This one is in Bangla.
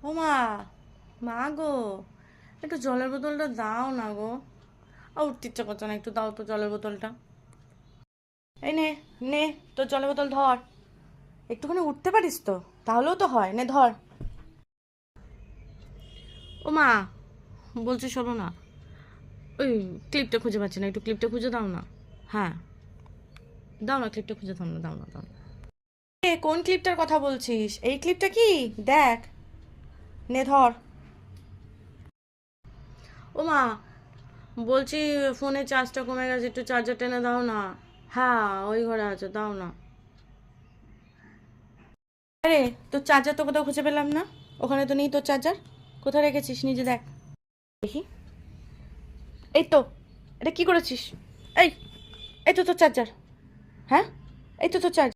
ও মা, মা গো, একটু জলের বোতলটা দাও না গো। উঠতে ইচ্ছা করছে না, একটু দাও তো জলের বোতলটা। এই নে, নে, তোর জলের বোতল ধর। একটুখানি উঠতে পারিস তো, তাহলেও তো হয়। নে ধর। ও মা, বলছি শোনো না, ওই ক্লিপটা খুঁজে পাচ্ছি না, একটু ক্লিপটা খুঁজে দাও না। হ্যাঁ, দাও না, ক্লিপটা খুঁজে দাও না, দাও না, দাও না। কোন ক্লিপটার কথা বলছিস? এই ক্লিপটা কি? দেখ, নে ধর। ও মা, বলছি ফোনের চার্জটা কমে গেছে, একটু চার্জার টেনে দাও না। হ্যাঁ, ওই ঘরে আছে, দাও না। আরে, তোর চার্জার তো কোথাও খুঁজে পেলাম না। ওখানে তো নেই তোর চার্জার। কোথায় রেখেছিস নিজে দেখ দেখি। এই তো, এটা কি করেছিস? এই, এই তো তোর চার্জার। হ্যাঁ, এই তো তোর চার্জার।